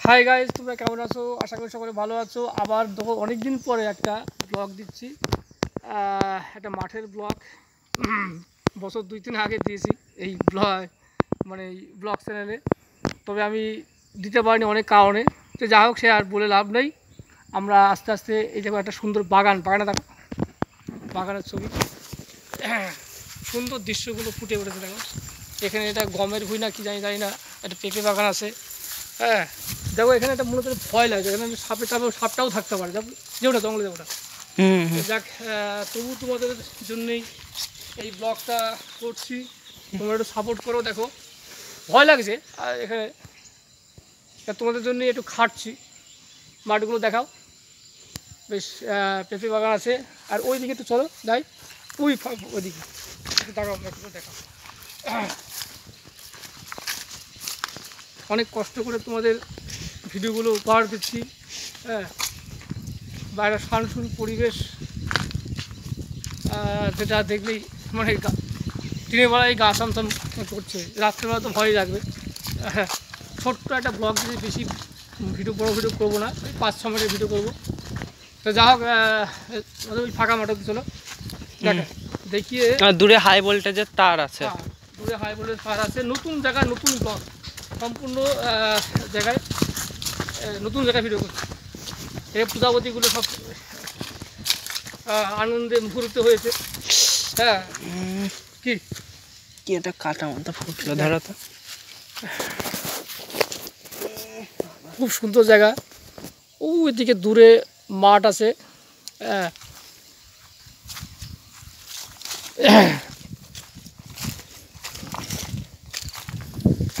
Hi guys, তোমরা কেমন আছো? আশা করি সকলে ভালো আছো। আবার দেখো অনেকদিন পরে একটা ব্লগ দিচ্ছি, একটা মাঠের ব্লগ। বছর 2-3 আগে দিয়েছি এই ব্লগ, মানে এই ব্লগ চ্যানেলে। তবে আমি দিতে পারিনি অনেক কারণে। তো যাই হোক, সে আর বলে লাভ নেই। আমরা আস্তে আস্তে এই দেখো একটা সুন্দর বাগানে দেখো, বাগানের ছবি, সুন্দর দৃশ্যগুলো ফুটে উঠেছে দেখো। এখানে এটা গমের ভুঁই না কি জানি না, একটা পেঁপে বাগান আছে। হ্যাঁ দেখো, এখানে একটা মনে করে ভয় লাগে, এখানে সাপটাও থাকতে পারে, যে ওটা জঙ্গলে ওটা। যাক, তবু তোমাদের জন্যই এই ব্লগটা করছি, তোমরা একটু সাপোর্ট করো। দেখো ভয় লাগছে, আর এখানে তোমাদের জন্যই একটু খাটছি। মাঠগুলো দেখাও, বেশ পেঁপে বাগান আছে। আর ওই দিকে একটু চলো যাই, ওইদিকে দেখাও, একটু দেখাও। অনেক কষ্ট করে তোমাদের ভিডিওগুলো উপহার দিচ্ছি। হ্যাঁ, বাইরে শান্তশূন্য পরিবেশ, যেটা দেখলেই মানে দিনের বেলায় গা সামসাম করছে, রাত্রেবেলা তো ভয় লাগবে। হ্যাঁ, ছোট্ট একটা ব্লগ দিয়ে বেশি বড় ভিডিও করবো না, ওই 5-6 মিনিটের ভিডিও করবো। তো যা হোক, ওই ফাঁকা মাঠে চলো দেখিয়ে। দূরে হাই ভোল্টেজের তার আছে, দূরে হাই ভোল্টেজ তার আছে। নতুন জায়গায় নতুন ব্লগ, সম্পূর্ণ জায়গায় নতুন জায়গায় ভিডিও করছি। এই পূজাবতীগুলো সব আনন্দে মুখরিত হয়েছে। হ্যাঁ, কি এটা কাটা মতো ফুটলো, ধরো তো। খুব সুন্দর জায়গা। ওইদিকে দূরে মাঠ আছে। হ্যাঁ,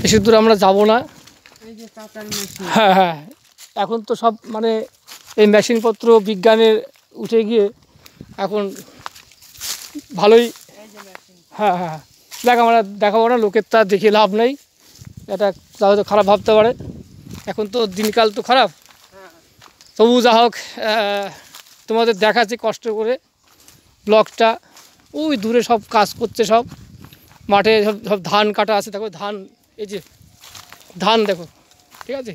বেশি দূরে আমরা যাব না। হ্যাঁ হ্যাঁ, এখন তো সব মানে এই মেশিনপত্র বিজ্ঞানের উঠে গিয়ে এখন ভালোই। হ্যাঁ হ্যাঁ, দেখ আমরা দেখাবো না, লোকের তা দেখে লাভ নেই, এটা তাহলে তো খারাপ ভাবতে পারে। এখন তো দিনকাল তো খারাপ, তবু যা হোক তোমাদের দেখাচ্ছি কষ্ট করে ব্লগটা। ওই দূরে সব কাজ করছে, সব মাঠে সব ধান কাটা আছে। দেখো ধান, এই যে ধান দেখো, ঠিক আছে।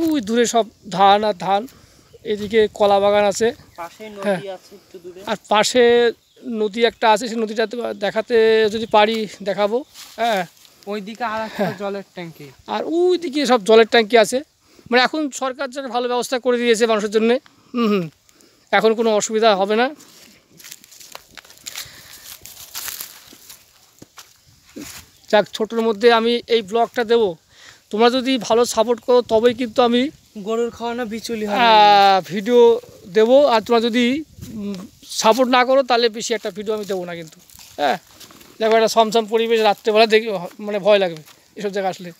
ওই দূরে সব ধান আর ধান, এদিকে কলা বাগান আছে। হ্যাঁ, আর পাশে নদী একটা আছে, সেই নদীটা দেখাতে যদি পারি দেখাবো। হ্যাঁ, ওইদিকে আর একটা জলের ট্যাঙ্কি, আর ওইদিকে সব জলের ট্যাঙ্কি আছে। মানে এখন সরকার যেন ভালো ব্যবস্থা করে দিয়েছে মানুষের জন্যে। এখন কোনো অসুবিধা হবে না। যাক, ছোটোর মধ্যে আমি এই ব্লগটা দেবো, তোমরা যদি ভালো সাপোর্ট করো তবেই কিন্তু আমি গরুর খাওয়ানো বিচুলি ভিডিও দেবো। আর তোমরা যদি সাপোর্ট না করো তাহলে বেশি একটা ভিডিও আমি দেবো না কিন্তু। হ্যাঁ, দেখো একটা সমসম পরিবেশ, রাত্রেবেলা দেখি মানে ভয় লাগবে এসব জায়গা আসলে।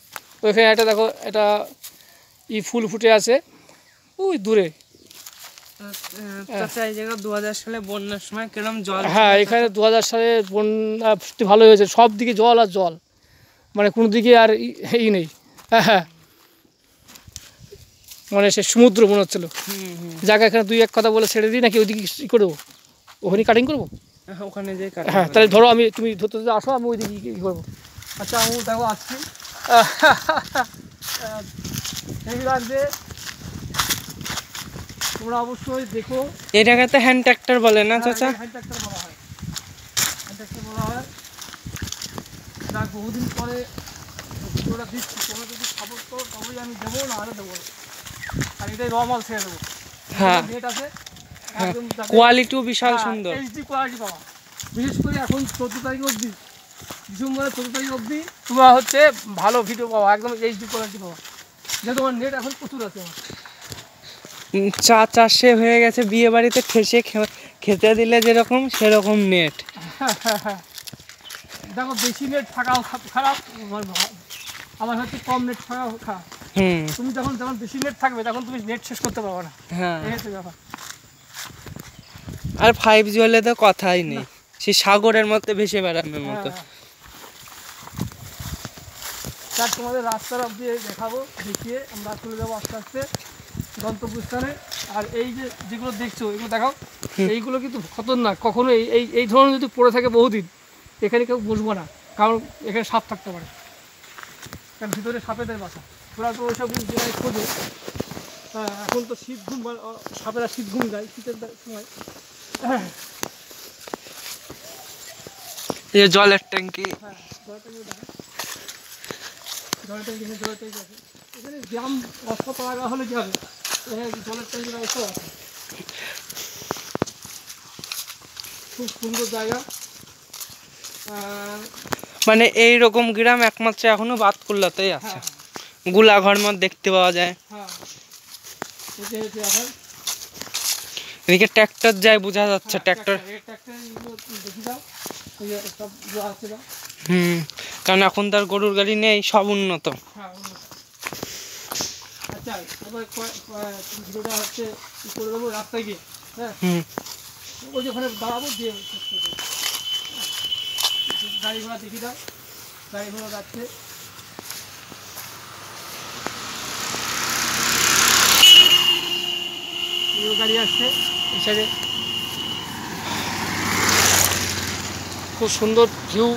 ওইখানে একটা দেখো, এটা ফুল ফুটে আছে ওই দূরে। এই জায়গা 2000 সালে বন্যার সময় কিরকম জল। হ্যাঁ, এখানে 2000 সালে বন্যা ভালো হয়েছে, সব দিকে জল আর জল, মানে কোনো দিকে আর নেই। হ্যাঁ, মানে সে সমুদ্র মনে হচ্ছিলো। জায়গা এখানে 2-1 কথা বলে ছেড়ে দিই নাকি, ওইদিকে কী করবো, ওখানে কাটিং করবো। ওখানে যে হ্যাঁ, তাহলে ধরো তুমি ধরতে আসো, আমি ওইদিকে কী করবো। আচ্ছা, আমি দেখো আসছি, ঠিক লাগছে। তোমরা অবশ্যই দেখো। এই জায়গাতে হ্যান্ড ট্র্যাক্টর বলে না চাচা? হ্যান্ড ট্র্যাক্টর বলা হয়, হ্যান্ড ট্র্যাক্টর বলা হয়। যাক, বহুদিন পরে ভিডিওটা দিচ্ছি, তোমরা যদি সাপোর্ট করো তবেই আমি দেবো, না হলে দেবো না। আর এটাই রমাল ছেড়ে দেবো। হ্যাঁ, নেট আছে, কোয়ালিটিও বিশাল সুন্দর, এইচডি কোয়ালিটি পাওয়া। বিশেষ করে এখন 14 তারিখ অবধি, ডিসেম্বরের 14 তারিখ অবধি তোমরা হচ্ছে ভালো ভিডিও পাওয়া, একদম এইচডি কোয়ালিটি পাওয়া। যে তোমার নেট এখন প্রচুর আছে। চাচা সে হয়ে গেছে বিয়ে বাড়িতে ঠেসে খেতে দিলে যেরকম সেরকম নেট। দেখো, বেশি নেট থাকাও খারাপ, আমার হচ্ছে কম নেট থাকাও খারাপ। তুমি যখন বেশি নেট থাকবে তখন তুমি নেট শেষ করতে পারবে না। হ্যাঁ, এই হচ্ছে ব্যাপার। আর 5G হলে তো কথাই নেই, সেই সাগরের মধ্যে ভেসে বেড়ানোর মতো। তার তোমাদের রাস্তার অবধি দেখাবো, দেখিয়ে আমরা চলে যাবো আস্তে আস্তে গন্তব্যস্থানে। আর এই যেগুলো দেখছো এগুলো দেখাও, এইগুলো কিন্তু খতরনাক। কখনো এই ধরনের যদি পড়ে থাকে বহুদিন, এখানে কেউ বসবো না, কারণ এখানে সাপ থাকতে পারে, কারণ ভিতরে সাপেদের বাসা। ওরা তো ওইসব জায়গায় খোঁজে। হ্যাঁ, এখন তো শীত ঘুম, সাপেরা শীত ঘুম যায় শীতের সময়। এই যে জলের ট্যাঙ্কি, হ্যাঁ, জলের ট্যাঙ্কি দেখেন, জলের ট্যাঙ্কি, জলের ট্যাঙ্কি আছে এখানে। গ্রাম অস্ত্রপাড়া হলে কি হবে, এখানে জলের ট্যাঙ্কি ব্যবস্থা আছে। খুব সুন্দর জায়গা। মানে এইরকম গ্রাম একমাত্র এখনো বাতকুল্লাতেই আছে। হ্যাঁ গোলাঘর মত দেখতে পাওয়া যায়। হ্যাঁ, হেঁটে হেঁটে এখন এদিকে ট্র্যাক্টর যায়, বোঝা যাচ্ছে ট্র্যাক্টর। দেখি দাও, এই যে সব আছে না। কারণ এখন তার গরুর গাড়ি নেই, সব উন্নত। হ্যাঁ, আচ্ছা, এবার ভিডিওটা হচ্ছে করে দেবো রাস্তায় গিয়ে। হ্যাঁ, ওই যে ওখানে দাঁড়াবো, দিয়ে গাড়ি ঘোড়া দেখি দাও, গাড়ি ঘোড়া যাচ্ছে। গাড়ি আসছে এই সাইডে। খুব সুন্দর ভিউ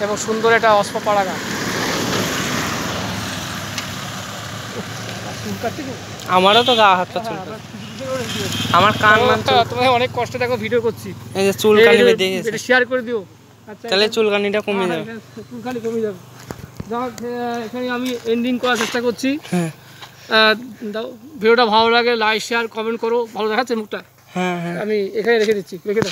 এবং সুন্দর একটা অস্ত্রপাড়া গান। আমারও তো গা হাত পা চুল, আমার কান মান তোমায় অনেক কষ্ট দেখো ভিডিও করছি। এই যে চুলকানি বেঁধে গেছে, এটা শেয়ার করে দিও। আচ্ছা, তাহলে চুলকানিটা কমে যাবে। চুলকানি কমে যাবে। যাক, এখানে আমি এন্ডিং করার চেষ্টা করছি। হ্যাঁ, দাও, ভিডিওটা ভালো লাগে লাইক শেয়ার কমেন্ট করো। ভালো দেখাচ্ছে মুখটা? হ্যাঁ, আমি এখানে রেখে দিচ্ছি, রেখে দাও।